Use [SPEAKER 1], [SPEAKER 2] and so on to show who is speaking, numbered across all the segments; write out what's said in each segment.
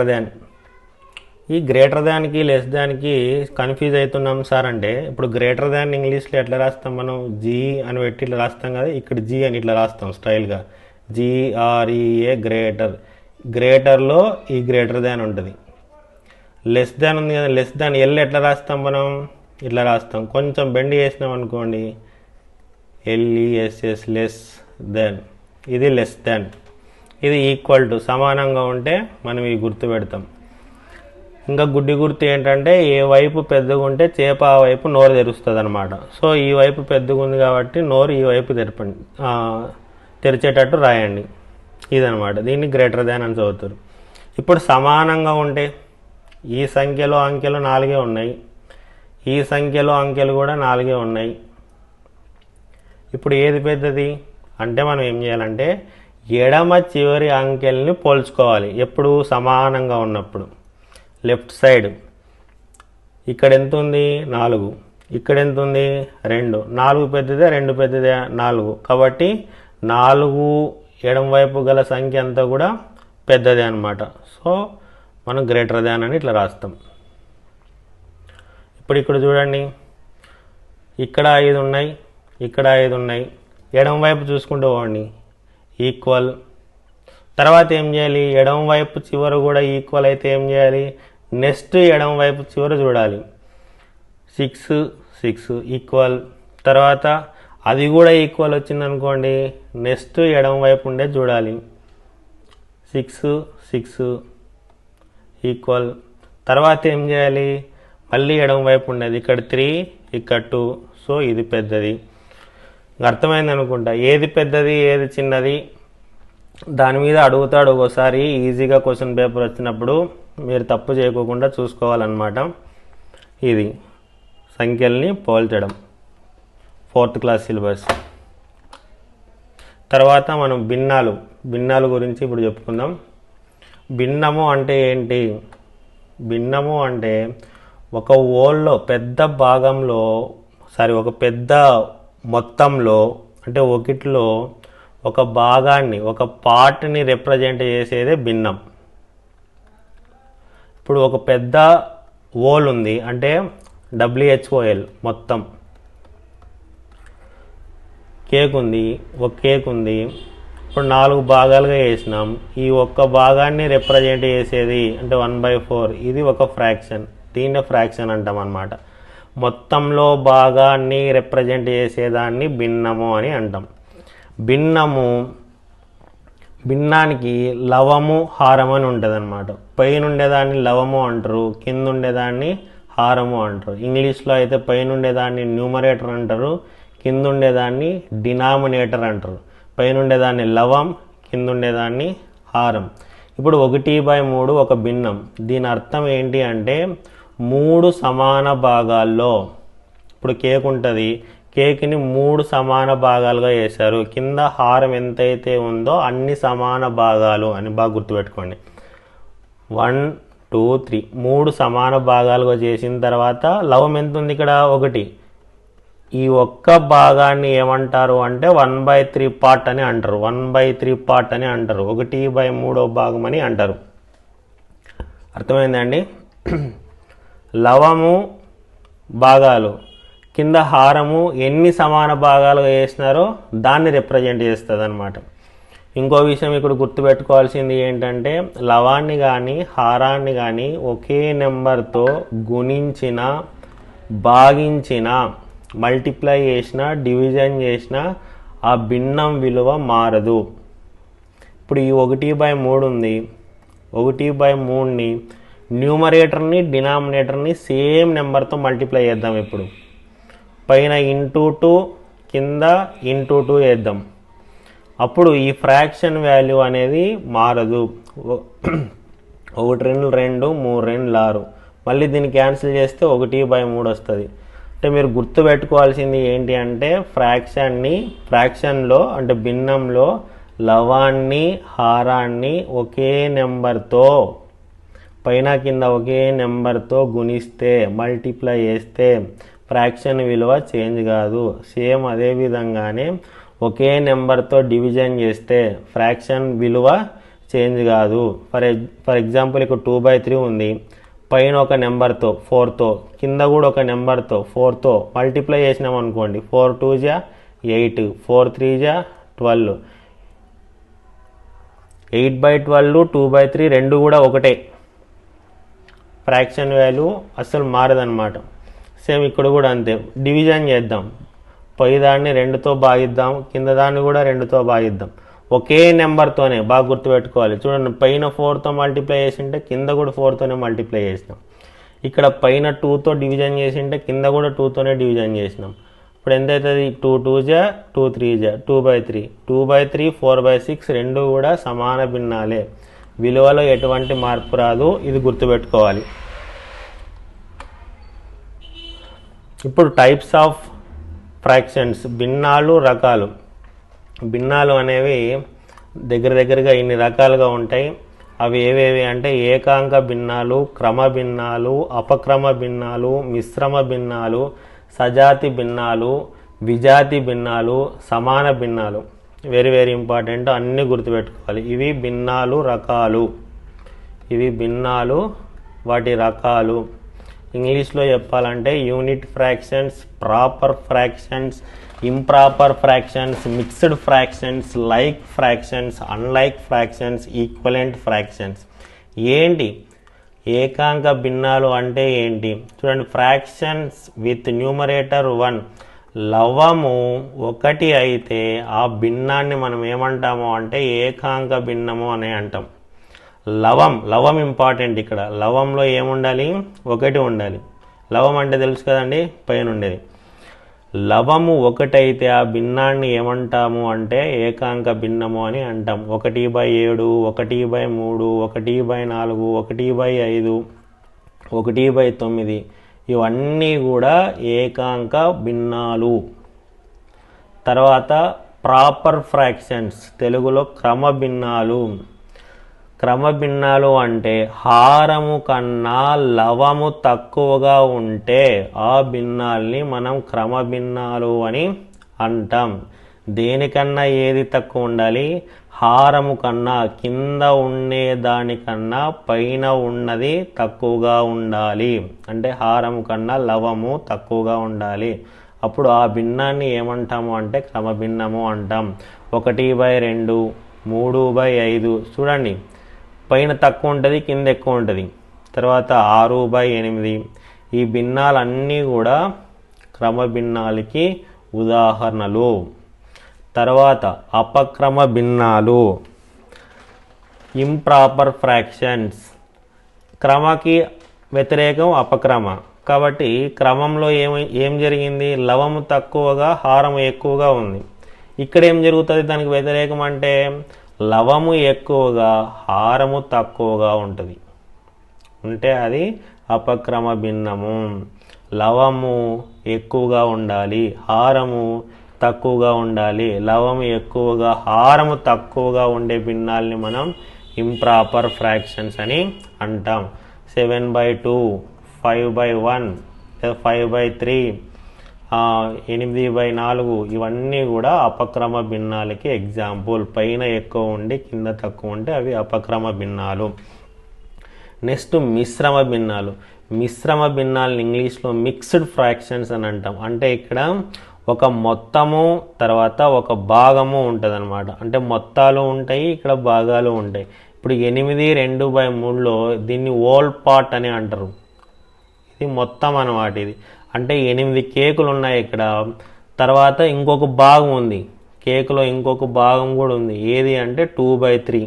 [SPEAKER 1] దాన్. ఈ greater దాన్కి less దాన్కి confuse అవుతున్నాం sir అంటే, ఇప్పుడు గ్రేటర్ దాన్ ఇంగ్లీష్లో ఎట్లా రాస్తాం మనం? జీ అని పెట్టి ఇట్లా రాస్తాం కదా, ఇక్కడ జీ అని ఇట్లా రాస్తాం స్టైల్గా, జీఆర్ఈఏ గ్రేటర్. గ్రేటర్లో ఈ గ్రేటర్ దాన్ ఉంటుంది. లెస్ దాన్ ఉంది కదా, లెస్ దాన్ ఎల్ ఎట్లా రాస్తాం మనం? ఇట్లా రాస్తాం. కొంచెం బెండ్ చేసినాం అనుకోండి, ఎల్ఈఎస్ఎస్ లెస్ దెన్. ఇది లెస్ దాన్. ఇది ఈక్వల్ టు సమానంగా ఉంటే మనం ఈ గుర్తు పెడతాం. ఇంకా గుడ్డి గుర్తు ఏంటంటే, ఏ వైపు పెద్దగా ఉంటే చేప ఆ వైపు నోరు తెరుస్తుంది అనమాట. సో ఈ వైపు పెద్దగా ఉంది కాబట్టి నోరు ఈ వైపు తెరిచేటట్టు రాయండి. ఇదనమాట. దీన్ని గ్రేటర్ దాన్ అని చదువుతారు. ఇప్పుడు సమానంగా ఉంటే, ఈ సంఖ్యలో అంకెలు 4 ఉన్నాయి, ఈ సంఖ్యలో అంకెలు కూడా 4 ఉన్నాయి. ఇప్పుడు ఏది పెద్దది అంటే మనం ఏం చేయాలంటే, ఎడమ చివరి అంకెల్ని పోల్చుకోవాలి. ఎప్పుడు? సమానంగా ఉన్నప్పుడు. లెఫ్ట్ సైడ్ ఇక్కడ ఎంత ఉంది? 4. ఇక్కడ ఎంత ఉంది? 2. 4 పెద్దదే, 2 పెద్దదే, 4. కాబట్టి 4 ఎడమ వైపు గల సంఖ్య అంతా కూడా పెద్దదే అనమాట. సో మనం గ్రేటర్ దాన్ అని ఇట్లా రాస్తాం. ఇప్పుడు ఇక్కడ చూడండి, ఇక్కడ 5 ఉన్నాయి, ఇక్కడ 5 ఉన్నాయి. ఎడమ వైపు చూసుకుంటూ పోండి, ఈక్వల్. తర్వాత ఏం చేయాలి? ఎడమ వైపు చివర కూడా ఈక్వల్ అయితే ఏం చేయాలి? నెక్స్ట్ ఎడమ వైపు చివర చూడాలి. 6 6 ఈక్వల్. తర్వాత అది కూడా ఈక్వల్ వచ్చింది అనుకోండి, నెక్స్ట్ ఎడమ వైపు ఉండే చూడాలి. 6 6 ఈక్వల్. తర్వాత ఏం చేయాలి? మళ్ళీ ఎడమ వైపు ఉండేది, ఇక్కడ 3 ఇక్కడ 2. సో ఇది పెద్దది. అర్థమైంది అనుకుంటా. ఏది పెద్దది ఏది చిన్నది దాని మీద అడుగుతాడు ఒకసారి. ఈజీగా క్వశ్చన్ పేపర్ వచ్చినప్పుడు మీరు తప్పు చేయకోకుండా చూసుకోవాలన్నమాట. ఇది సంఖ్యల్ని పోల్చడం, 4th క్లాస్ సిలబస్. తర్వాత మనం భిన్నాలు గురించి ఇప్పుడు చెప్పుకుందాం. భిన్నము అంటే ఏంటి? భిన్నము అంటే ఒక ఓల్లో పెద్ద భాగంలో, ఒక పెద్ద మొత్తంలో, అంటే ఒకటిలో ఒక భాగాన్ని, ఒక పార్ట్ని రిప్రజెంట్ చేసేదే భిన్నం. ఇప్పుడు ఒక పెద్ద ఓల్ ఉంది అంటే WHOL మొత్తం. కేక్ ఉంది, ఒక కేక్ ఉంది. ఇప్పుడు 4 భాగాలుగా వేసినాం. ఈ ఒక్క భాగాన్ని రిప్రజెంట్ చేసేది అంటే 1/4. ఇది ఒక ఫ్రాక్షన్. దీన్ని ఫ్రాక్షన్ అంటాం అన్నమాట. మొత్తంలో భాగాన్ని రిప్రజెంట్ చేసేదాన్ని భిన్నము అని అంటాం. భిన్నానికి లవము హారము అని ఉంటుంది అనమాట. పైన ఉండేదాన్ని లవము అంటారు, కింద ఉండేదాన్ని హారము అంటారు. ఇంగ్లీష్లో అయితే పైన ఉండేదాన్ని న్యూమరేటర్ అంటారు, కింద ఉండేదాన్ని డినామినేటర్ అంటారు. పైన ఉండేదాన్ని లవం, కింద ఉండేదాన్ని హారం. ఇప్పుడు 1/3 ఒక భిన్నం. దీని అర్థం ఏంటి అంటే 3 సమాన భాగాల్లో, ఇప్పుడు కేక్ ఉంటుంది, కేక్ని 3 సమాన భాగాలుగా వేశారు. కింద హారం ఎంతైతే ఉందో అన్ని సమాన భాగాలు అని బాగా గుర్తుపెట్టుకోండి. 1 2 3 3 సమాన భాగాలుగా చేసిన తర్వాత లవం ఎంత ఉంది? ఇక్కడ 1. ఈ ఒక్క భాగాన్ని ఏమంటారు అంటే 1/3 పార్ట్ అని అంటారు. 1/3 పార్ట్ అని అంటారు. 1/3 భాగం అని అంటారు. అర్థమైందండి? లవము భాగాలు, కింద హారము ఎన్ని సమాన భాగాలుగా వేసినారో దాన్ని రిప్రజెంట్ చేస్తుంది అనమాట. ఇంకో విషయం ఇక్కడ గుర్తుపెట్టుకోవాల్సింది ఏంటంటే, లవాన్ని కానీ హారాన్ని కానీ ఒకే నెంబర్తో గుణించిన, భాగించిన, మల్టిప్లై చేసిన, డివిజన్ చేసిన ఆ భిన్నం విలువ మారదు. ఇప్పుడు ఈ 1/3 ఉంది. 1/3ని న్యూమరేటర్ని డినామినేటర్ని సేమ్ నెంబర్తో మల్టిప్లై చేద్దాం. ఇప్పుడు పైన ×2 కింద ×2 వేద్దాం. అప్పుడు ఈ ఫ్రాక్షన్ వాల్యూ అనేది మారదు. 1 2 2 3 2 6. మళ్ళీ దీన్ని క్యాన్సిల్ చేస్తే 1/3 వస్తుంది. అంటే మీరు గుర్తుపెట్టుకోవాల్సింది ఏంటి అంటే, ఫ్రాక్షన్లో అంటే భిన్నంలో లవాన్ని హారాన్ని ఒకే నెంబర్తో, పైన కింద ఒకే నెంబర్తో గుణిస్తే, మల్టిప్లై చేస్తే ఫ్రాక్షన్ విలువ చేంజ్ కాదు. సేమ్ అదే విధంగానే ఒకే నెంబర్తో డివిజన్ చేస్తే ఫ్రాక్షన్ విలువ చేంజ్ కాదు. ఫర్ ఎగ్జాంపుల్ ఇక్కడ 2/3 ఉంది, పైన ఒక నెంబర్తో 4తో, కింద కూడా ఒక నెంబర్తో 4తో మల్టిప్లై చేసినాం అనుకోండి, 4 2 జా 8, 4 3 జా 12, 8/12 2/3 రెండు కూడా ఒకటే, ఫ్రాక్షన్ వాల్యూ అస్సలు మారదన్నమాట. సేమ్ ఇక్కడ కూడా అంతే. డివిజన్ చేద్దాం, పై దాన్ని 2తో భాగిద్దాం, కింద దాన్ని కూడా 2తో భాగిద్దాం. ఒకే నెంబర్తోనే బాగా గుర్తుపెట్టుకోవాలి. చూడండి, పైన 4తో మల్టిప్లై చేసింటే కింద కూడా 4తోనే మల్టిప్లై చేసినాం. ఇక్కడ పైన 2తో డివిజన్ చేసింటే కింద కూడా 2తోనే డివిజన్ చేసినాం. ఇప్పుడు ఎంత అవుతుంది? 2 2 జా 2 3 జా 2/3, 2/3 4/6 రెండు కూడా సమాన భిన్నాలే, విలువలో ఎటువంటి మార్పు రాదు. ఇది గుర్తుపెట్టుకోవాలి. ఇప్పుడు టైప్స్ ఆఫ్ ఫ్రాక్షన్స్, భిన్నాలు, రకాలు. భిన్నాలు అనేవి దగ్గరగా ఇన్ని రకాలుగా ఉంటాయి. అవి ఏవేవి అంటే ఏకాంక భిన్నాలు, క్రమ భిన్నాలు, అపక్రమ భిన్నాలు, మిశ్రమ భిన్నాలు, సజాతి భిన్నాలు, విజాతి భిన్నాలు, సమాన భిన్నాలు. వెరీ వెరీ ఇంపార్టెంట్, అన్నీ గుర్తుపెట్టుకోవాలి. ఇవి భిన్నాలు, రకాలు. ఇవి భిన్నాలు, వాటి రకాలు. ఇంగ్లీష్లో చెప్పాలంటే unit fractions, proper fractions, improper fractions, mixed fractions, like fractions, unlike fractions, equivalent fractions. ఏంటి ఏకాంక భిన్నాలు అంటే ఏంటి? చూడండి, ఫ్రాక్షన్స్ విత్ న్యూమరేటర్ 1, లవము 1 అయితే ఆ భిన్నాన్ని మనం ఏమంటాము అంటే ఏకాంక భిన్నము అని అంటాం. లవం ఇంపార్టెంట్. ఇక్కడ లవంలో ఏముండాలి? 1 ఉండాలి. లవం అంటే తెలుసు కదండి, పైన ఉండేది. లవము 1 అయితే ఆ భిన్నాన్ని ఏమంటాము అంటే ఏకాంక భిన్నము అని అంటాం. 1/7, 1/3, 1/4, 1/5, 1/9 ఇవన్నీ కూడా ఏకాంక భిన్నాలు. తర్వాత ప్రాపర్ ఫ్రాక్షన్స్, తెలుగులో క్రమ భిన్నాలు. క్రమ భిన్నాలు అంటే హారము కన్నా లవము తక్కువగా ఉంటే ఆ భిన్నాల్ని మనం క్రమ భిన్నాలు అని అంటాం. దేనికన్నా ఏది తక్కువ ఉండాలి? హారము కన్నా, కింద ఉండే దానికన్నా పైన ఉన్నది తక్కువగా ఉండాలి. అంటే హారము కన్నా లవము తక్కువగా ఉండాలి. అప్పుడు ఆ భిన్నాన్ని ఏమంటాము అంటే క్రమభిన్నము అంటాం. 1/2, 3/5 చూడండి, పైన తక్కువ ఉంటుంది, కింద ఎక్కువ ఉంటుంది. తర్వాత 6/8 ఈ భిన్నాలన్నీ కూడా క్రమ భిన్నాలకి ఉదాహరణలు. తర్వాత అపక్రమ భిన్నాలు, ఇంప్రాపర్ ఫ్రాక్షన్స్. క్రమకి వ్యతిరేకం అపక్రమ. కాబట్టి క్రమంలో ఏం జరిగింది? లవము తక్కువగా, హారము ఎక్కువగా ఉంది. ఇక్కడ ఏం జరుగుతుంది? దానికి వ్యతిరేకం అంటే లవము ఎక్కువగా, హారము తక్కువగా ఉంటుంది. అంటే అది అపక్రమ భిన్నము. లవము ఎక్కువగా ఉండాలి, హారము తక్కువగా ఉండాలి. లవము ఎక్కువగా, హారము తక్కువగా ఉండే భిన్నాల్ని మనం ఇంప్రాపర్ ఫ్రాక్షన్స్ అని అంటాం. 7/2, 5/1, 5/3, 8/4 ఇవన్నీ కూడా అపక్రమ భిన్నాలకి ఎగ్జాంపుల్. పైన ఎక్కువ ఉండి కింద తక్కువ ఉంటే అవి అపక్రమ భిన్నాలు. నెక్స్ట్ మిశ్రమ భిన్నాలు. మిశ్రమ భిన్నాలను ఇంగ్లీష్లో మిక్స్డ్ ఫ్రాక్షన్స్ అని అంటాం. అంటే ఇక్కడ ఒక మొత్తము తర్వాత ఒక భాగము ఉంటుంది అనమాట. అంటే మొత్తాలు ఉంటాయి, ఇక్కడ భాగాలు ఉంటాయి. ఇప్పుడు 8/2/3లో దీన్ని హోల్ పార్ట్ అని అంటారు. ఇది మొత్తం అన్నమాట. ఇది అంటే 8 కేకులు ఉన్నాయి ఇక్కడ. తర్వాత ఇంకొక భాగం ఉంది, కేకులో ఇంకొక భాగం కూడా ఉంది. ఏది అంటే 2/3.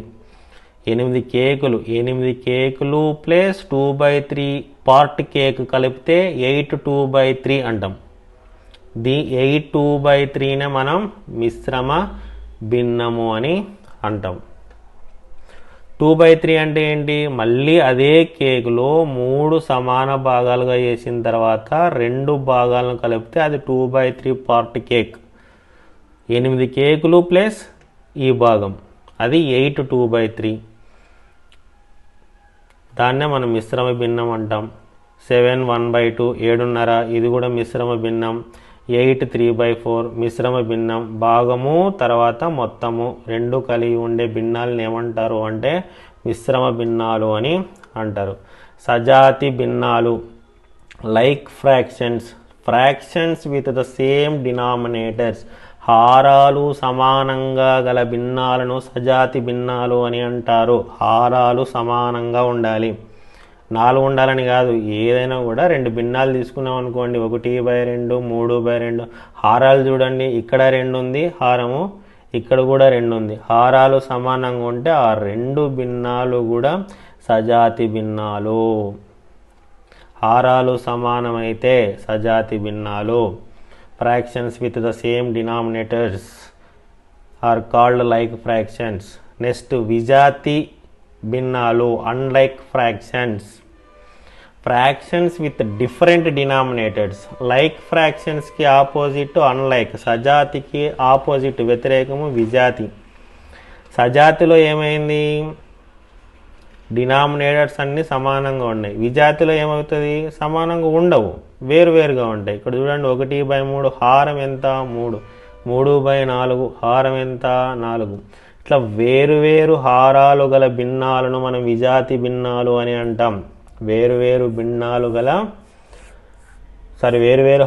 [SPEAKER 1] 8 కేకులు ప్లస్ 2/3 పార్ట్ కేక్ కలిపితే 8 2/3 అంటాం. 8 2/3నే మనం మిశ్రమ భిన్నము అని అంటాం. 2/3 అంటే ఏంటి? మళ్ళీ అదే కేకులో 3 సమాన భాగాలుగా చేసిన తర్వాత 2 భాగాలను కలిపితే అది 2/3 పార్ట్ కేక్. 8 కేకులు ప్లస్ ఈ భాగం, అది 8 2/3. దాన్నే మనం మిశ్రమ భిన్నం అంటాం. 7 1/2, 7.5 ఇది కూడా మిశ్రమ భిన్నం. 8 3/4 మిశ్రమ భిన్నం భాగము తర్వాత మొత్తము రెండు కలిగి ఉండే భిన్నాలను ఏమంటారు అంటే మిశ్రమ భిన్నాలు అని అంటారు. సజాతి భిన్నాలు like fractions with the same denominators, హారాలు సమానంగా గల భిన్నాలను సజాతి భిన్నాలు అని అంటారు. హారాలు సమానంగా ఉండాలి, 4 ఉండాలని కాదు, ఏదైనా కూడా 2 భిన్నాలు తీసుకున్నాం అనుకోండి, 1/2 3/2 హారాలు చూడండి, ఇక్కడ 2 ఉంది హారము, ఇక్కడ కూడా 2 ఉంది, హారాలు సమానంగా ఉంటే ఆ 2 భిన్నాలు కూడా సజాతి భిన్నాలు. హారాలు సమానమైతే సజాతి భిన్నాలు. Fractions with the same denominators are called like fractions. Next విజాతి భిన్నాలు unlike fractions with different denominators. Like ఫ్రాక్షన్స్కి ఆపోజిట్ అన్లైక్, సజాతికి ఆపోజిట్ వ్యతిరేకము విజాతి. సజాతిలో ఏమైంది, డినామినేటర్స్ అన్నీ సమానంగా ఉన్నాయి. విజాతిలో ఏమవుతుంది, సమానంగా ఉండవు, వేరువేరుగా ఉంటాయి. ఇక్కడ చూడండి 1/3 హారం ఎంత 3, 3/4 హారం ఎంత 4. ఇట్లా వేరువేరు హారాలు గల భిన్నాలను మనం విజాతి భిన్నాలు అని అంటాం. వేరువేరు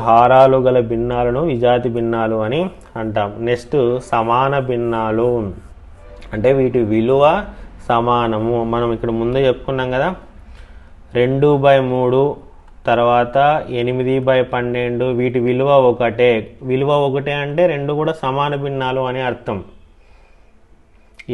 [SPEAKER 1] హారాలు గల భిన్నాలను విజాతి భిన్నాలు అని అంటాం. నెక్స్ట్ సమాన భిన్నాలు అంటే వీటి విలువ సమానము. మనం ఇక్కడ ముందు చెప్పుకున్నాం కదా, 2/3 తర్వాత 8/12 వీటి విలువ ఒకటే. విలువ ఒకటే అంటే 2 కూడా సమాన భిన్నాలు అని అర్థం.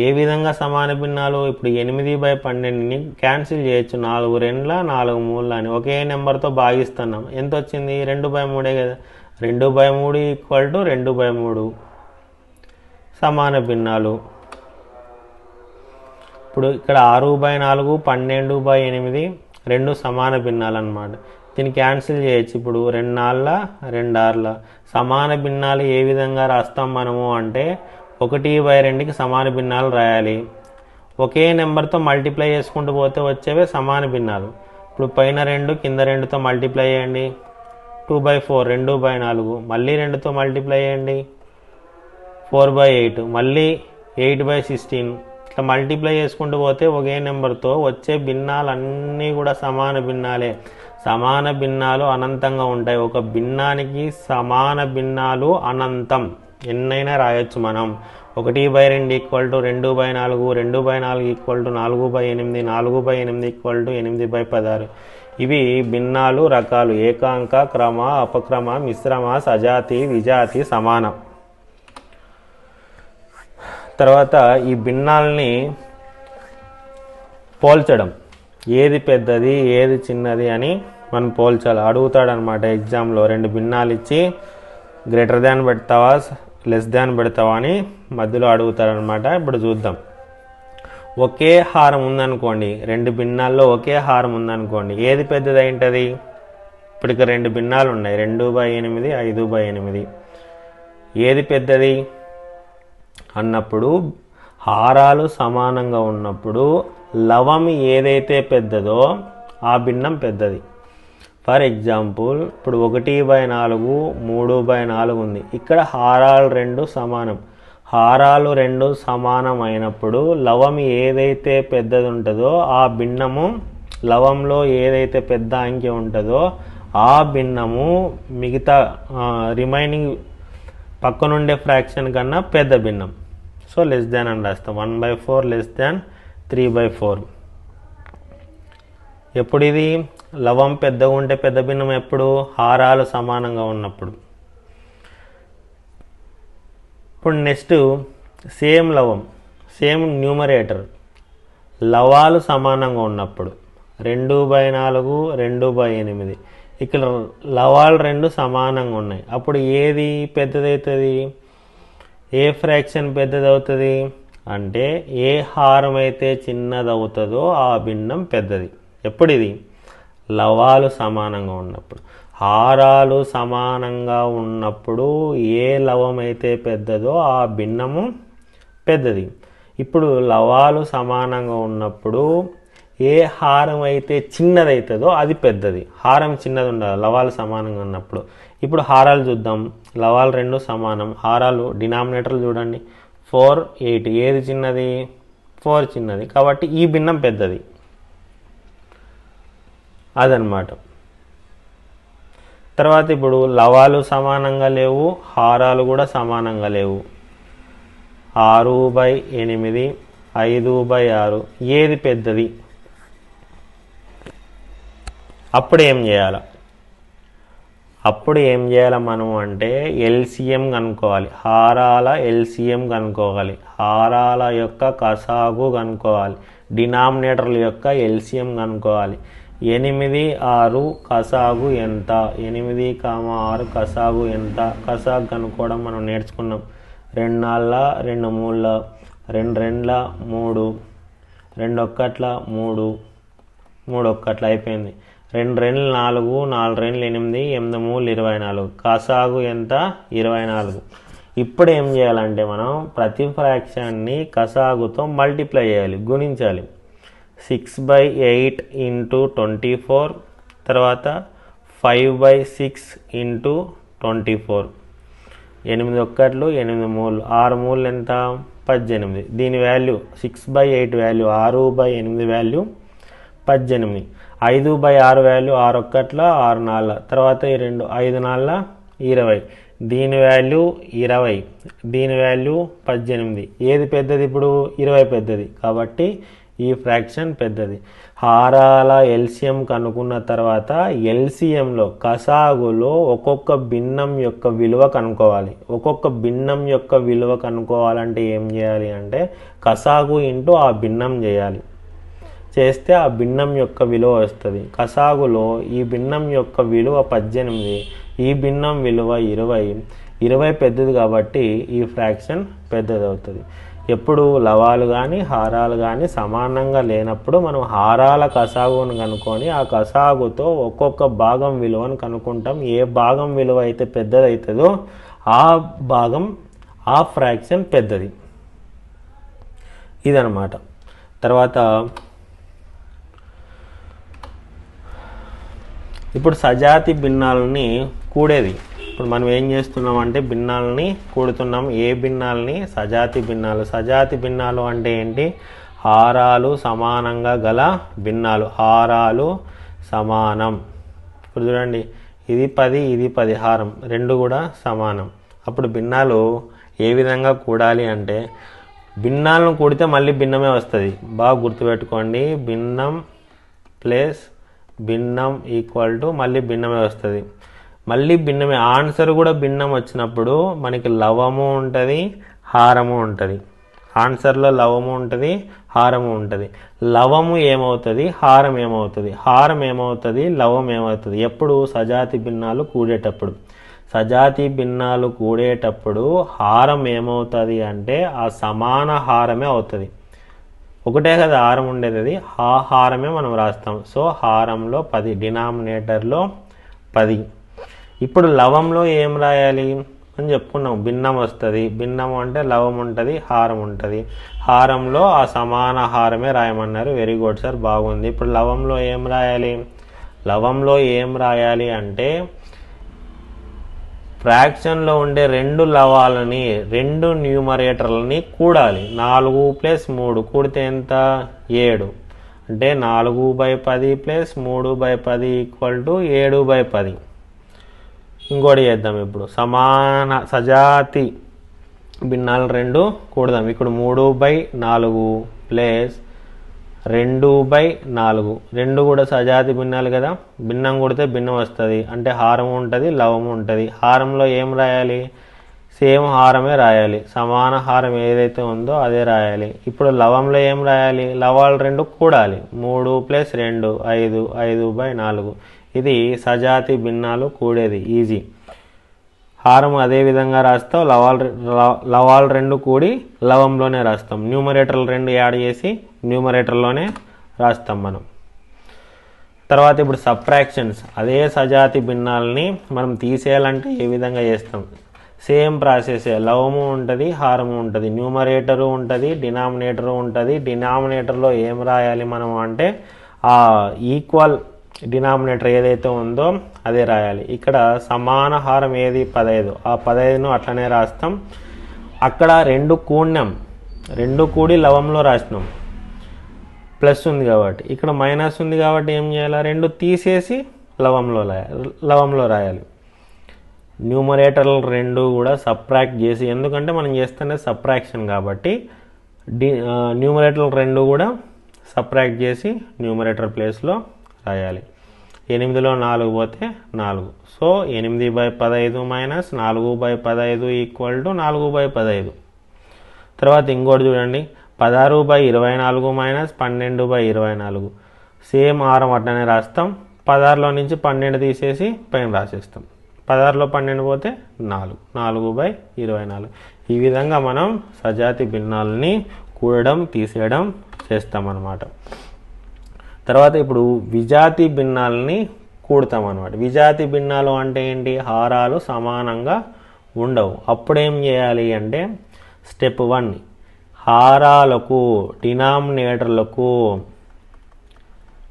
[SPEAKER 1] ఏ విధంగా సమాన భిన్నాలు, ఇప్పుడు 8/12ని క్యాన్సిల్ చేయొచ్చు, 4 2 4 3 అని ఒకే నెంబర్తో భాగిస్తున్నాం. ఎంత వచ్చింది, 2/3 కదా. 2/3 = 2/3 సమాన భిన్నాలు. ఇప్పుడు ఇక్కడ 6/4 12/8 2 సమాన భిన్నాలు అన్నమాట. దీన్ని క్యాన్సిల్ చేయొచ్చు. ఇప్పుడు 2 4 2 6 సమాన భిన్నాలు ఏ విధంగా రాస్తాం మనము అంటే 1/2కి సమాన భిన్నాలు రాయాలి. ఒకే నెంబర్తో మల్టిప్లై చేసుకుంటూ పోతే వచ్చేవే సమాన భిన్నాలు. ఇప్పుడు పైన 2 కింద 2తో మల్టిప్లై చేయండి, 2/4 2/4, మళ్ళీ 2తో మల్టిప్లై చేయండి 4/8, మళ్ళీ 8/16. ఇట్లా మల్టిప్లై చేసుకుంటూ పోతే ఒకే నెంబర్తో వచ్చే భిన్నాలన్నీ కూడా సమాన భిన్నాలే. సమాన భిన్నాలు అనంతంగా ఉంటాయి. ఒక భిన్నానికి సమాన భిన్నాలు అనంతం, ఎన్నైనా రాయొచ్చు మనం. 1/2 = 2/4, 2/4 = 4/8, 4/8 = 8/16. ఇవి భిన్నాలు రకాలు: ఏకాంక, క్రమ, అపక్రమ, మిశ్రమ, సజాతి, విజాతి, సమానం. తర్వాత ఈ భిన్నాల్ని పోల్చడం, ఏది పెద్దది ఏది చిన్నది అని మనం పోల్చాలి. అడుగుతాడనమాట ఎగ్జామ్లో, 2 భిన్నాలు ఇచ్చి గ్రేటర్ దాన్ పెడతావా లెస్ దాన్ పెడతావా అని మధ్యలో అడుగుతాడనమాట. ఇప్పుడు చూద్దాం. ఒకే హారం ఉందనుకోండి, 2 భిన్నాల్లో ఒకే హారం ఉందనుకోండి, ఏది పెద్దది అయింటుంది? ఇప్పుడు ఇక్కడ 2 భిన్నాలు ఉన్నాయి, 2/8 5/8. ఏది పెద్దది అన్నప్పుడు హారాలు సమానంగా ఉన్నప్పుడు లవం ఏదైతే పెద్దదో ఆ భిన్నం పెద్దది. ఫర్ ఎగ్జాంపుల్ ఇప్పుడు 1/4 3/4 ఉంది. ఇక్కడ హారాలు 2 సమానం. హారాలు 2 సమానం అయినప్పుడు లవం ఏదైతే పెద్దది ఉంటుందో ఆ భిన్నము, లవంలో ఏదైతే పెద్ద అంకె ఉంటుందో ఆ భిన్నము మిగతా రిమైనింగ్ పక్కనుండే ఫ్రాక్షన్ కన్నా పెద్ద భిన్నం. సో లెస్ దాన్ అని రాస్తాం. 1/4 < 3/4. ఎప్పుడు ఇది లవం పెద్దగా ఉంటే పెద్ద భిన్నం ఎప్పుడు? హారాలు సమానంగా ఉన్నప్పుడు. ఇప్పుడు నెక్స్ట్ సేమ్ లవం, సేమ్ న్యూమరేటర్, లవాలు సమానంగా ఉన్నప్పుడు 2/4 2/8. ఇక్కడ లవాలు 2 సమానంగా ఉన్నాయి. అప్పుడు ఏది పెద్దదవుతుంది? ఏ ఫ్రాక్షన్ పెద్దదవుతుంది అంటే ఏ హారం అయితే చిన్నదవుతుందో ఆ భిన్నం పెద్దది. ఎప్పుడు ఇది? లవాలు సమానంగా ఉన్నప్పుడు. హారాలు సమానంగా ఉన్నప్పుడు ఏ లవం అయితే పెద్దదో ఆ భిన్నము పెద్దది. ఇప్పుడు లవాలు సమానంగా ఉన్నప్పుడు ఏ హారం అయితే చిన్నదవుతుందో అది పెద్దది. హారం చిన్నది ఉండాలి లవాలు సమానంగా ఉన్నప్పుడు. ఇప్పుడు హారాలు చూద్దాం. లవాలు రెండు సమానం, హారాలు డినామినేటర్లు చూడండి 4, 8. ఏది చిన్నది? 4 చిన్నది, కాబట్టి ఈ భిన్నం పెద్దది అదనమాట. తర్వాత ఇప్పుడు లవాలు సమానంగా లేవు, హారాలు కూడా సమానంగా లేవు. 6/8, 5/6 ఏది పెద్దది? అప్పుడు ఏం చేయాలి? మనం అంటే ఎల్సిఎం కనుక్కోవాలి. హారాల ఎల్సిఎం కనుక్కోవాలి, హారాల యొక్క కసాగు కనుక్కోవాలి, డినామినేటర్ల యొక్క ఎల్సిఎం కనుక్కోవాలి. 8, 6 కసాగు ఎంత? 8, 6 కసాగు ఎంత? కసాగు కనుక్కోవడం మనం నేర్చుకున్నాం. 2 4 2 3 2 2 3 2 1 3 3 1 అయిపోయింది. 2 2 4 4 2 8 8 3 24. కసాగు ఎంత? 24. ఇప్పుడు ఏం చేయాలంటే మనం ప్రతి ఫ్రాక్షన్ని కసాగుతో మల్టిప్లై చేయాలి, గుణించాలి. 6/8 × 24, తర్వాత 5/6 × 24. 8 1 8 3 6 3 ఎంత? 18. దీని వాల్యూ 6/8 వాల్యూ 6/8 వాల్యూ 18. 5/6 వాల్యూ 6 1 6 4, తర్వాత 2 5 4 20. దీని వాల్యూ 20, దీని వాల్యూ 18. ఏది పెద్దది? ఇప్పుడు 20 పెద్దది, కాబట్టి ఈ ఫ్రాక్షన్ పెద్దది. హారాల ఎల్సిఎం కనుక్కున్న తర్వాత ఎల్సిఎంలో కసాగులో ఒక్కొక్క భిన్నం యొక్క విలువ కనుక్కోవాలి. ఒక్కొక్క భిన్నం యొక్క విలువ కనుక్కోవాలంటే ఏం చేయాలి అంటే కసాగు ఇంటూ ఆ భిన్నం చేయాలి. చేస్తే ఆ భిన్నం యొక్క విలువ వస్తుంది. కసాగులో ఈ భిన్నం యొక్క విలువ 18, ఈ భిన్నం విలువ 20. 20 పెద్దది కాబట్టి ఈ ఫ్రాక్షన్ పెద్దది అవుతుంది. ఎప్పుడు లవాలు కానీ హారాలు కానీ సమానంగా లేనప్పుడు మనం హారాల కసాగును కనుక్కొని ఆ కసాగుతో ఒక్కొక్క భాగం విలువను కనుక్కుంటాం. ఏ భాగం విలువ అయితే పెద్దది అవుతుందో ఆ భాగం, ఆ ఫ్రాక్షన్ పెద్దది. ఇదనమాట. తర్వాత ఇప్పుడు సజాతి భిన్నాలని కూడేది. ఇప్పుడు మనం ఏం చేస్తున్నాం అంటే భిన్నాలని కూడుతున్నాం. ఏ భిన్నాలని? సజాతి భిన్నాలు. సజాతి భిన్నాలు అంటే ఏంటి? హారాలు సమానంగా గల భిన్నాలు. హారాలు సమానం. ఇప్పుడు చూడండి, ఇది 10, ఇది 10, హారం రెండు కూడా సమానం. అప్పుడు భిన్నాలు ఏ విధంగా కూడాలి అంటే భిన్నాలను కూడితే మళ్ళీ భిన్నమే వస్తుంది. బాగా గుర్తుపెట్టుకోండి. భిన్నం ప్లస్ భిన్నం ఈక్వల్ టు మళ్ళీ భిన్నమే వస్తుంది. మళ్ళీ భిన్నమే ఆన్సర్ కూడా భిన్నం వచ్చినప్పుడు మనకి లవము ఉంటుంది, హారము ఉంటుంది. ఆన్సర్లో లవము ఉంటుంది, హారము ఉంటుంది. లవము ఏమవుతుంది? హారం ఏమవుతుంది? హారం ఏమవుతుంది? లవం ఏమవుతుంది? ఎప్పుడు? సజాతి భిన్నాలు కూడేటప్పుడు. సజాతి భిన్నాలు కూడేటప్పుడు హారం ఏమవుతుంది అంటే ఆ సమాన హారమే అవుతుంది. ఒకటే కదా హారం ఉండేది, అది ఆ హారమే మనం రాస్తాం. సో హారంలో 10, డినామినేటర్లో 10. ఇప్పుడు లవంలో ఏం రాయాలి అని చెప్పుకున్నాం. భిన్నం వస్తుంది. భిన్నం అంటే లవం ఉంటుంది, హారం ఉంటుంది. హారంలో ఆ సమాన హారమే రాయమన్నారు. వెరీ గుడ్ సార్, బాగుంది. ఇప్పుడు లవంలో ఏం రాయాలి? లవంలో ఏం రాయాలి అంటే ఫ్రాక్షన్లో ఉండే 2 లవాలని, 2 న్యూమరేటర్లని కూడాలి. 4 + 3 కూడితే ఎంత? 7. అంటే 4/10 + 3/10 = 7/10. ఇంకోటి చేద్దాం. ఇప్పుడు సమాన సజాతి భిన్నాలు 2 కూడదాం. ఇక్కడ 3/4 + 2/4. 2 కూడా సజాతి భిన్నాలు కదా. భిన్నం కొడితే భిన్నం వస్తుంది. అంటే హారము ఉంటుంది, లవము ఉంటుంది. హారంలో ఏం రాయాలి? సేమ్ హారమే రాయాలి. సమాన హారం ఏదైతే ఉందో అదే రాయాలి. ఇప్పుడు లవంలో ఏం రాయాలి? లవాలు 2 కూడాలి. 3 + 2 5, 5/4. ఇది సజాతి భిన్నాలు కూడేది, ఈజీ. హారం అదే విధంగా రాస్తాం. లవాలు 2 కూడి లవంలోనే రాస్తాం. న్యూమరేటర్లు 2 యాడ్ చేసి న్యూమరేటర్లోనే రాస్తాం మనం. తర్వాత ఇప్పుడు సబ్ట్రాక్షన్స్. అదే సజాతి భిన్నాలని మనం తీసేయాలంటే ఏ విధంగా చేస్తాం? Same process. లవము ఉంటుంది, హారము ఉంటుంది, న్యూమరేటరు ఉంటుంది, డినామినేటరు ఉంటుంది. డినామినేటర్లో ఏం రాయాలి మనం అంటే ఆ ఈక్వల్ డినామినేటర్ ఏదైతే ఉందో అదే రాయాలి. ఇక్కడ సమాన హారం ఏది 15, ఆ 15ను అట్లనే రాస్తాం. అక్కడ 2 కూడినాం, 2 కూడి లవంలో రాసినాం, ప్లస్ ఉంది కాబట్టి. ఇక్కడ మైనస్ ఉంది కాబట్టి ఏం చేయాలి, 2 తీసేసి లవంలో రాయాలి. న్యూమరేటర్లు 2 కూడా సబ్ట్రాక్ట్ చేసి, ఎందుకంటే మనం చేస్తున్నది సబ్ట్రాక్షన్ కాబట్టి న్యూమరేటర్లు 2 కూడా సబ్ట్రాక్ట్ చేసి న్యూమరేటర్ ప్లేస్లో రాయాలి. 8లో 4 పోతే 4. So 8/15 minus 4/15 equal to 4/15. తర్వాత ఇంకోటి చూడండి, 16/24 మైనస్ 12/24. సేమ్ హారం అట్లనే రాస్తాం. 16లో నుంచి 12 తీసేసి పైన రాసేస్తాం. 16లో 12 పోతే 4, 4/24. ఈ విధంగా మనం సజాతి భిన్నాలని కూడడం తీసేయడం చేస్తామన్నమాట. తర్వాత ఇప్పుడు విజాతి భిన్నాలని కూడతామన్నమాట. విజాతి భిన్నాలు అంటే ఏంటి, హారాలు సమానంగా ఉండవు. అప్పుడేం చేయాలి అంటే స్టెప్ 1,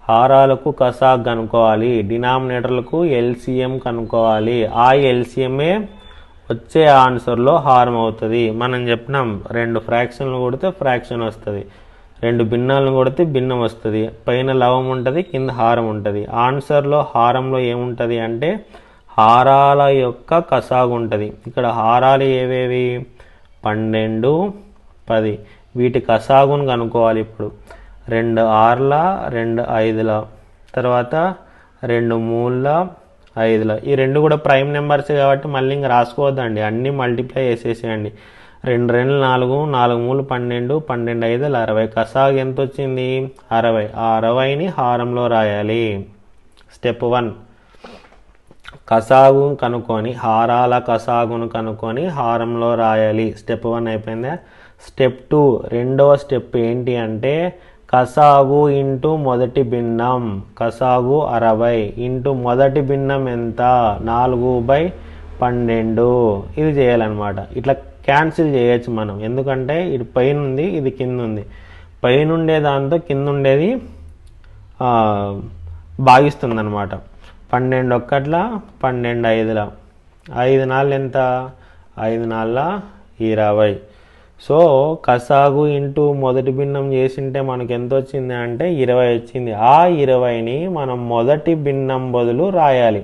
[SPEAKER 1] హారాలకు కసాగ్ కనుక్కోవాలి, డినామినేటర్లకు ఎల్సిఎం కనుక్కోవాలి. ఆ ఎల్సిఎంఏ వచ్చే ఆన్సర్లో హారం అవుతుంది. మనం చెప్పినాం 2 ఫ్రాక్షన్లు కొడితే ఫ్రాక్షన్ వస్తుంది, 2 భిన్నాలను కొడితే భిన్నం వస్తుంది. పైన లవం ఉంటుంది, కింద హారం ఉంటుంది. ఆన్సర్లో హారంలో ఏముంటుంది అంటే హారాల యొక్క కసాగు ఉంటుంది. ఇక్కడ హారాలు ఏవేవి, 12, 10. వీటి కసాగును కనుక్కోవాలి. ఇప్పుడు 2 6ల, 2 5ల, తర్వాత 2 3ల, 5ల. ఈ 2 కూడా ప్రైమ్ నెంబర్స్ కాబట్టి మళ్ళీ ఇంకా రాసుకోవద్దండి, అన్నీ మల్టిప్లై చేసేసేయండి. 2 2 4, 4 3 12, 12 5 60. కసాగు ఎంత వచ్చింది, 60. ఆ 60ని హారంలో రాయాలి. స్టెప్ 1, కసాగు కనుక్కొని హారాల కసాగును కనుక్కొని హారంలో రాయాలి. స్టెప్ 1 అయిపోయిందా. స్టెప్ 2, రెండవ స్టెప్ ఏంటి అంటే కసాగు ఇంటూ మొదటి భిన్నం. కసాగు 60 ఇంటూ మొదటి భిన్నం ఎంత, 4/12. ఇది చేయాలన్నమాట. ఇట్లా క్యాన్సిల్ చేయొచ్చు మనం, ఎందుకంటే ఇది పైన ఉంది, ఇది కింద ఉంది. పైన ఉండే దాంతో కింద ఉండేది భాగిస్తుంది అనమాట. 12 1ల, 12 5ల, 5 4 ఎంత, 5 4 20. సో కసాగు ఇంటూ మొదటి భిన్నం చేసింటే మనకు ఎంత వచ్చింది అంటే 20 వచ్చింది. ఆ 20ని మనం మొదటి భిన్నం బదులు రాయాలి.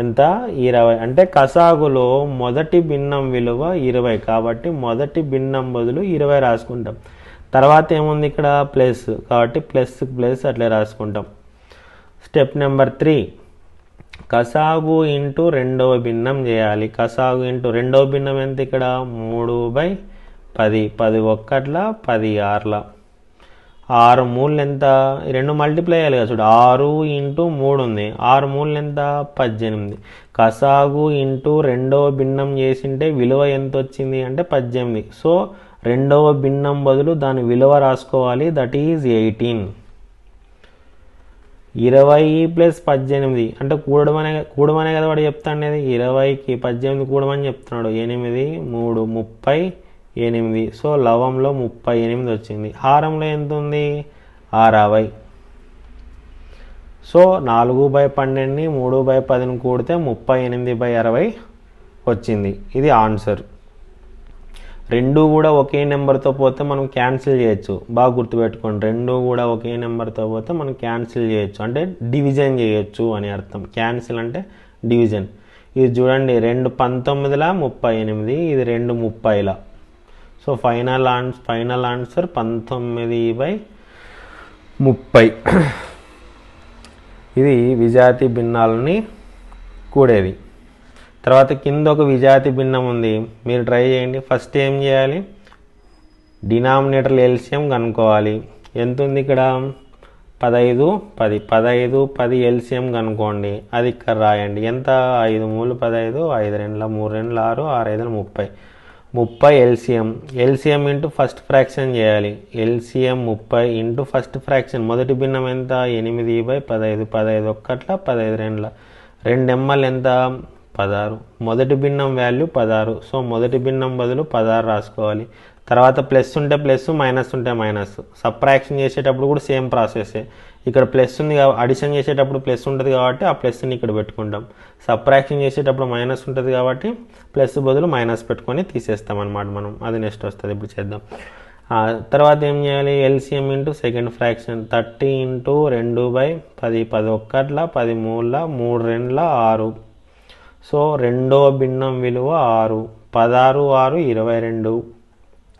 [SPEAKER 1] ఎంత, 20. అంటే కసాగులో మొదటి భిన్నం విలువ 20 కాబట్టి మొదటి భిన్నం బదులు 20 రాసుకుంటాం. తర్వాత ఏముంది ఇక్కడ ప్లస్, కాబట్టి ప్లస్ ప్లస్ అట్లే రాసుకుంటాం. స్టెప్ నెంబర్ 3, కసాగు ఇంటూ రెండవ భిన్నం చేయాలి. కసాగు ఇంటూ రెండవ భిన్నం ఎంత, ఇక్కడ 3/10. 10 1ల, 10 6ల. 6 3 ఎంత, 2 మల్టిప్లై అయ్యాలి కదా చూడు, 6 ఇంటూ 3 ఉంది, 6 3 ఎంత, 18. కసాగు ఇంటూ రెండవ భిన్నం చేసింటే విలువ ఎంత వచ్చింది అంటే 18. సో రెండవ భిన్నం బదులు దాని విలువ రాసుకోవాలి, దట్ ఈజ్ 18. 20 + 18 అంటే కూడమనే కదా వాడు చెప్తాండేది. 20కి 18 కూడమని చెప్తున్నాడు. 8 3 38. సో లవంలో 38 వచ్చింది. హారంలో ఎంత ఉంది, 60. సో 4/12ని 3/10ని కూడితే 38/60 వచ్చింది. ఇది ఆన్సర్. 2 కూడా ఒకే నెంబర్తో పోతే మనం క్యాన్సిల్ చేయొచ్చు. బాగా గుర్తుపెట్టుకోండి, 2 కూడా ఒకే నెంబర్తో పోతే మనం క్యాన్సిల్ చేయొచ్చు, అంటే డివిజన్ చేయొచ్చు అని అర్థం. క్యాన్సిల్ అంటే డివిజన్. ఇది చూడండి, 2 19ల 38, ఇది 2 30ల. So final answer 19/30. ఇది విజాతి భిన్నాలని కూడేది. తర్వాత కింద ఒక విజాతి భిన్నం ఉంది, మీరు ట్రై చేయండి. ఫస్ట్ ఏం చేయాలి, డినామినేటర్ల ఎల్సిఎం కనుక్కోవాలి. ఎంత ఉంది ఇక్కడ, 15 10. 15 10 ఎల్సిఎం కనుక్కోండి, అది ఇక్కడ రాయండి. ఎంత, 5 3 15, 5 2 3 2 6, 6 5 30. 30 LCM. LCM into first fraction చేయాలి. LCM 30 into first fraction. మొదటి భిన్నం ఎంత, 8/15. 15 1ల, 15 2ల. 2 ఎమ్మలు ఎంత, 16. మొదటి భిన్నం వాల్యూ 16. సో మొదటి భిన్నం బదులు 16 రాసుకోవాలి. తర్వాత ప్లస్ ఉంటే ప్లస్, మైనస్ ఉంటే మైనస్. సబ్ట్రాక్షన్ చేసేటప్పుడు కూడా సేమ్ ప్రాసెస్. ఇక్కడ ప్లస్ ఉంది, అడిషన్ చేసేటప్పుడు ప్లస్ ఉంటుంది కాబట్టి ఆ ప్లస్ని ఇక్కడ పెట్టుకుంటాం. సబ్ట్రాక్షన్ చేసేటప్పుడు మైనస్ ఉంటుంది కాబట్టి ప్లస్ బదులు మైనస్ పెట్టుకొని తీసేస్తాం అన్నమాట మనం. అది నెక్స్ట్ వస్తుంది, ఇప్పుడు చేద్దాం. తర్వాత ఏం చేయాలి, LCM into second fraction 30 into 2/10, 10 ఒక్కట్ల 10 మూల 3 రెండ్ల 6. సో రెండవ భిన్నం విలువ 6. 16 6 22,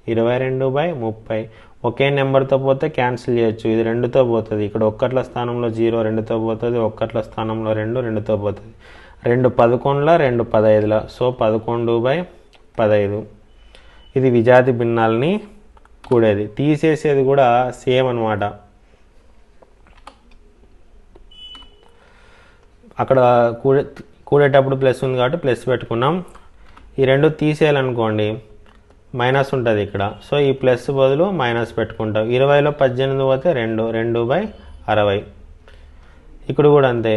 [SPEAKER 1] 22/30. ఒకే నెంబర్తో పోతే క్యాన్సిల్ చేయొచ్చు, ఇది 2తో పోతుంది. ఇక్కడ ఒక్కట్ల స్థానంలో 0 2తో పోతుంది, ఒక్కట్ల స్థానంలో 2 2తో పోతుంది. 2 11ల 2 15ల, సో 11/15. ఇది విజాతి భిన్నాలని కూడేది. తీసేసేది కూడా సేమ్ అనమాట. అక్కడ కూడేటప్పుడు ప్లస్ ఉంది కాబట్టి ప్లస్ పెట్టుకున్నాం. ఈ 2 తీసేయాలనుకోండి మైనస్ ఉంటుంది ఇక్కడ, సో ఈ ప్లస్ బదులు మైనస్ పెట్టుకుంటాం. 20లో 18 పోతే 2, 2/60. ఇక్కడ కూడా అంతే,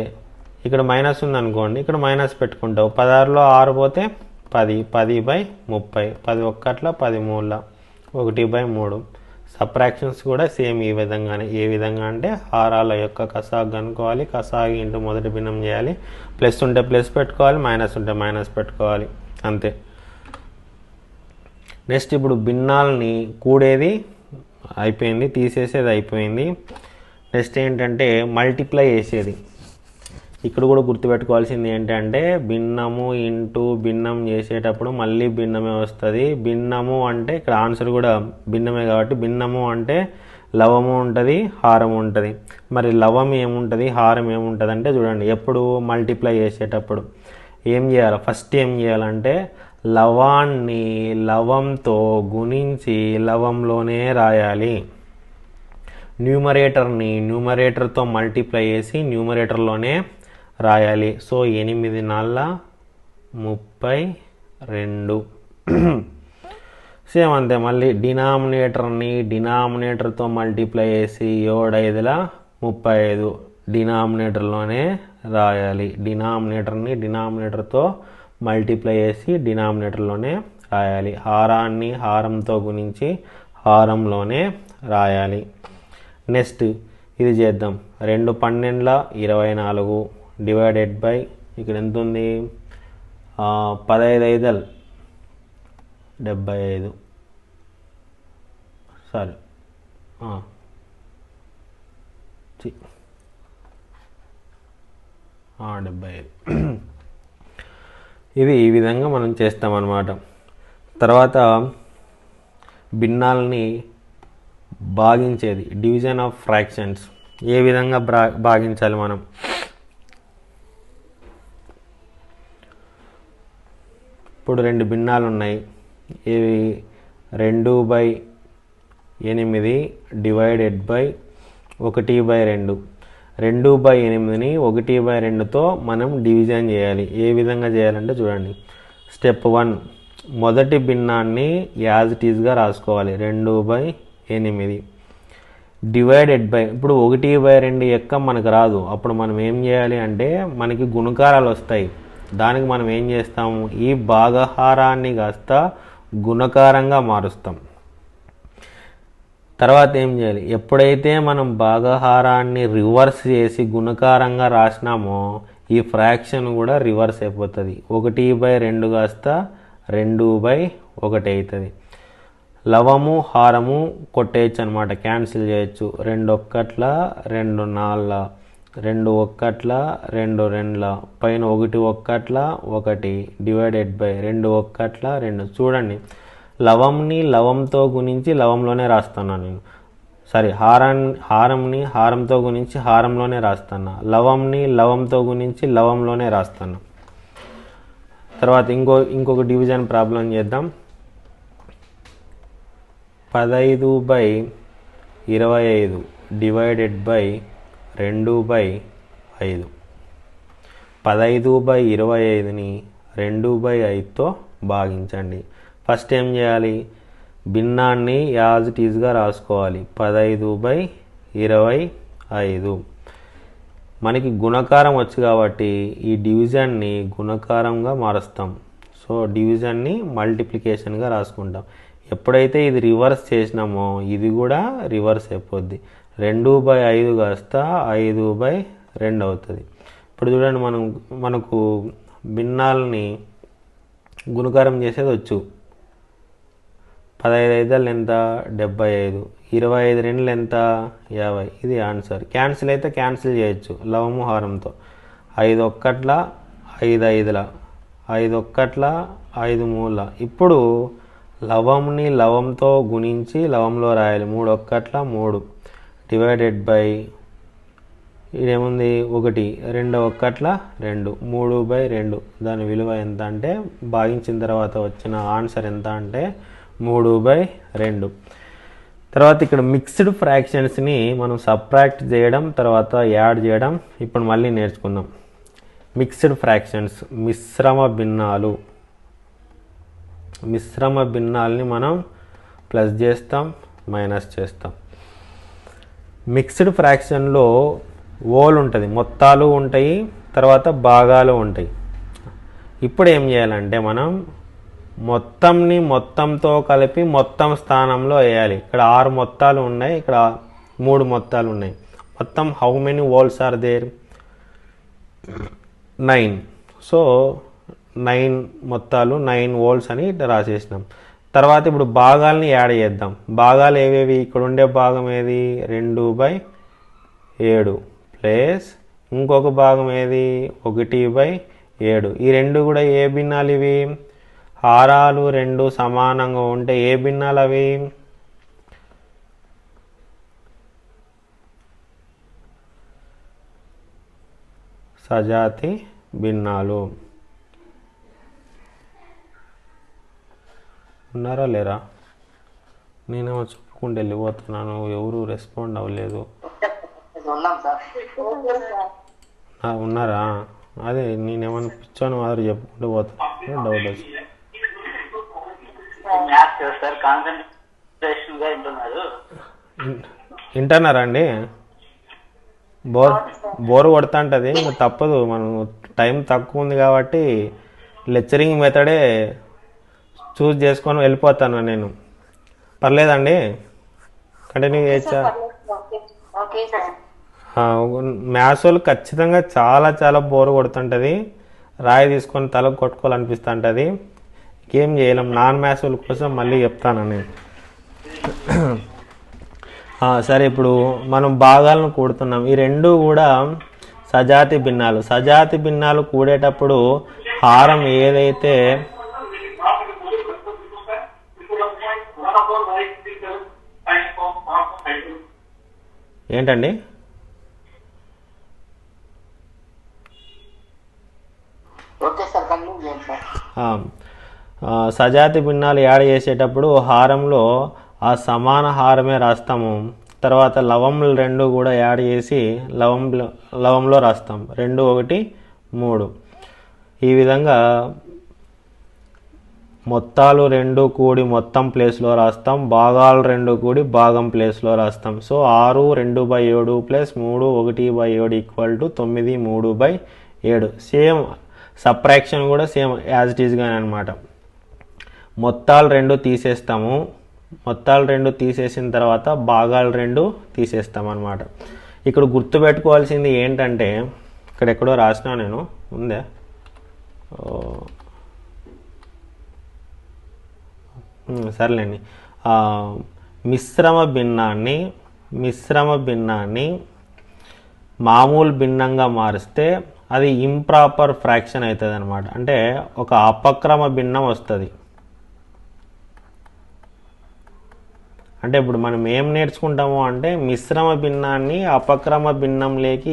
[SPEAKER 1] ఇక్కడ మైనస్ ఉంది అనుకోండి, ఇక్కడ మైనస్ పెట్టుకుంటావు. 16లో 6 పోతే 10, 10/30. 10 ఒక్కట్ల 10 మూల 1/3. సబ్ట్రాక్షన్స్ కూడా సేమ్ ఈ విధంగానే. ఏ విధంగా అంటే హారాల యొక్క కసాగు కనుక్కోవాలి, కసాగు ఇంటూ మొదటి భిన్నం చేయాలి, ప్లస్ ఉంటే ప్లస్ పెట్టుకోవాలి, మైనస్ ఉంటే మైనస్ పెట్టుకోవాలి, అంతే. నెక్స్ట్ ఇప్పుడు భిన్నాలని కూడేది అయిపోయింది, తీసేసేది అయిపోయింది. నెక్స్ట్ ఏంటంటే మల్టిప్లై చేసేది. ఇక్కడ కూడా గుర్తుపెట్టుకోవాల్సింది ఏంటంటే భిన్నము ఇంటూ భిన్నం చేసేటప్పుడు మళ్ళీ భిన్నమే వస్తుంది. భిన్నము అంటే ఇక్కడ ఆన్సర్ కూడా భిన్నమే కాబట్టి భిన్నము అంటే లవము ఉంటుంది, హారము ఉంటుంది. మరి లవం ఏముంటుంది, హారం ఏముంటుంది అంటే చూడండి, ఎప్పుడు మల్టిప్లై చేసేటప్పుడు ఏం చేయాలి, ఫస్ట్ ఏం చేయాలంటే లవాన్ని లవంతో గుణించి లవంలోనే రాయాలి. న్యూమరేటర్ని న్యూమరేటర్తో మల్టిప్లై చేసి న్యూమరేటర్లోనే రాయాలి. సో 8 4 32. సేమ్ అంతే. మళ్ళీ డినామినేటర్ని డినామినేటర్తో మల్టిప్లై చేసి 7 5 35 డినామినేటర్లోనే రాయాలి. డినామినేటర్ని డినామినేటర్తో మల్టిప్లై చేసి డినామినేటర్లోనే రాయాలి. హారాన్ని హారంతో గుణించి హారంలోనే రాయాలి. నెక్స్ట్ ఇది చేద్దాం. 2 12ల 24 డివైడెడ్ బై ఇక్కడ ఎంత ఉంది, 15 5 75, సారీ 75. ఇది ఈ విధంగా మనం చేస్తామన్నమాట. తర్వాత భిన్నాలని భాగించేది, డివిజన్ ఆఫ్ ఫ్రాక్షన్స్. ఏ విధంగా భాగించాలి మనం, ఇప్పుడు 2 భిన్నాలు ఉన్నాయి. ఇవి 2/8 డివైడెడ్ బై 1/2. 2/8ని 1/2తో మనం డివిజన్ చేయాలి. ఏ విధంగా చేయాలంటే చూడండి, స్టెప్ 1 మొదటి భిన్నాన్ని యాజ్ ఇట్ ఈజ్గా రాసుకోవాలి. 2/8 డివైడెడ్ బై, ఇప్పుడు 1/2 ఎక్క మనకు రాదు, అప్పుడు మనం ఏం చేయాలి అంటే మనకి గుణకారాలు వస్తాయి. దానికి మనం ఏం చేస్తాము, ఈ భాగహారాన్ని కాస్త గుణకారంగా మారుస్తాం. తర్వాత ఏం చేయాలి, ఎప్పుడైతే మనం భాగహారాన్ని రివర్స్ చేసి గుణకారంగా రాసినామో ఈ ఫ్రాక్షన్ కూడా రివర్స్ అయిపోతుంది. 1/2 కాస్త 2/1 అవుతుంది. లవము హారము కొట్టేయచ్చు అనమాట, క్యాన్సిల్ చేయొచ్చు. 2 ఒక్కట్ల 2 4, 2 ఒక్కట్ల 2 రెండ్ల, పైన 1 ఒక్కట్ల 1 డివైడెడ్ బై 2 ఒక్కట్ల 2. చూడండి, లవంని లవంతో గుణించి లవంలోనే రాస్తున్నాను నేను, సారీ హారంని హారంతో గుణించి హారంలోనే రాస్తున్నా, లవంని లవంతో గుణించి లవంలోనే రాస్తాను. తర్వాత ఇంకొక డివిజన్ ప్రాబ్లం చేద్దాం. 15/25 డివైడెడ్ బై 2/5. 15/25ని 2/5తో భాగించండి. ఫస్ట్ ఏం చేయాలి, భిన్నాన్ని యాజ్ ఇట్ ఈజ్గా రాసుకోవాలి. 15/25 మనకి గుణకారం వచ్చు కాబట్టి ఈ డివిజన్ని గుణకారంగా మారుస్తాం. సో డివిజన్ని మల్టిప్లికేషన్గా రాసుకుంటాం. ఎప్పుడైతే ఇది రివర్స్ చేసినామో ఇది కూడా రివర్స్ అయిపోద్ది. 2/5 కాస్త 5/2 అవుతుంది. ఇప్పుడు చూడండి, మనకు భిన్నాలని గుణకారం చేసేది వచ్చు. 15 ఐదులు ఎంత? 75. 25 రెండులు ఎంత? 50. ఇది ఆన్సర్. క్యాన్సిల్ అయితే క్యాన్సిల్ చేయొచ్చు లవము హారంతో. 5 ఒక్కట్ల 5 ఐదుల, 5 ఒక్కట్ల 5 మూల. ఇప్పుడు లవంని లవంతో గుణించి లవంలో రాయాలి. 3 ఒక్కట్ల 3 డివైడెడ్ బై ఇదేముంది 1, 2 ఒక్కట్ల 2, 3/2. దాని విలువ ఎంత అంటే భాగించిన తర్వాత వచ్చిన ఆన్సర్ ఎంత అంటే 3/2. తర్వాత ఇక్కడ మిక్స్డ్ ఫ్రాక్షన్స్ని మనం సబ్ట్రాక్ట్ చేయడం, తర్వాత యాడ్ చేయడం ఇప్పుడు మళ్ళీ నేర్చుకుందాం. మిక్స్డ్ ఫ్రాక్షన్స్, మిశ్రమ భిన్నాల్ని మనం ప్లస్ చేస్తాం, మైనస్ చేస్తాం. మిక్స్డ్ ఫ్రాక్షన్లో ఓల్ ఉంటుంది, మొత్తాలు ఉంటాయి, తర్వాత భాగాలు ఉంటాయి. ఇప్పుడు ఏం చేయాలంటే మనం మొత్తంని మొత్తంతో కలిపి మొత్తం స్థానంలో వేయాలి. ఇక్కడ 6 మొత్తాలు ఉన్నాయి, ఇక్కడ 3 మొత్తాలు ఉన్నాయి. మొత్తం how many vowels are there? 9. So 9 మొత్తాలు, 9 వోల్స్ అని రాసేసినాం. తర్వాత ఇప్పుడు భాగాల్ని యాడ్ చేద్దాం. భాగాలు ఏవేవి? ఇక్కడ ఉండే భాగం ఏది? 2/7 ప్లస్ ఇంకొక భాగం ఏది? 1/7. ఈ రెండు కూడా ఏ భిన్నాలు ఇవి? హారాలు 2 సమానంగా ఉంటే ఏ భిన్నాలు అవి? సజాతి భిన్నాలు. ఉన్నారా లేరా? నేనేమో చెప్పుకుంటూ వెళ్ళిపోతున్నాను, ఎవరు రెస్పాండ్ అవ్వలేదు. ఉన్నారా? అదే నేనేమన్నా పిచ్చాను మాదిరి చెప్పుకుంటూ పోతాను, డౌట్ వచ్చి. వింటున్నారా అండి? బోర్ కొడతా ఉంటుంది, తప్పదు. మనం టైం తక్కువ ఉంది కాబట్టి లెక్చరింగ్ మెథడే చూస్ చేసుకొని వెళ్ళిపోతాను నేను. పర్లేదండి, కంటిన్యూ చేయొచ్చా? మ్యాథ్స్ వాళ్ళు ఖచ్చితంగా చాలా చాలా బోర్ కొడుతుంటుంది. రాయి తీసుకొని తలకు కొట్టుకోవాలనిపిస్తుంటుంది. ఇంకేం చేయలేం. నాన్ మ్యాథ్స్ వాళ్ళ కోసం మళ్ళీ చెప్తాను నేను. సరే, ఇప్పుడు మనం భాగాలను కూడుతున్నాం. ఈ రెండు కూడా సజాతి భిన్నాలు. సజాతి భిన్నాలు కూడేటప్పుడు హారం ఏదైతే ఏంటండి? సజాతి భిన్నాలు యాడ్ చేసేటప్పుడు హారంలో ఆ సమాన హారమే రాస్తాము. తర్వాత లవంలు 2 కూడా యాడ్ చేసి లవంలో రాస్తాం. 2, 1, 3. ఈ విధంగా మొత్తాలు 2 కూడి మొత్తం ప్లేస్లో రాస్తాం, భాగాలు 2 కూడి భాగం ప్లేస్లో రాస్తాం. So 6 2/7 plus 3 1/7 equal to 9 3/7. Same subtraction కూడా సేమ్ యాజ్ ఇట్ ఈస్గానే అనమాట. మొత్తాలు 2 తీసేస్తాము. మొత్తాలు 2 తీసేసిన తర్వాత భాగాలు 2 తీసేస్తాం అనమాట. ఇక్కడ గుర్తుపెట్టుకోవాల్సింది ఏంటంటే, ఇక్కడెక్కడో రాసినా నేను, ఉందే, సర్లేండి. మిశ్రమ భిన్నాన్ని మామూలు భిన్నంగా మారిస్తే అది ఇంప్రాపర్ ఫ్రాక్షన్ అవుతుంది అనమాట. అంటే ఒక అపక్రమ భిన్నం వస్తుంది. అంటే ఇప్పుడు మనం ఏం నేర్చుకుంటాము అంటే మిశ్రమ భిన్నాన్ని అపక్రమ భిన్నంలోకి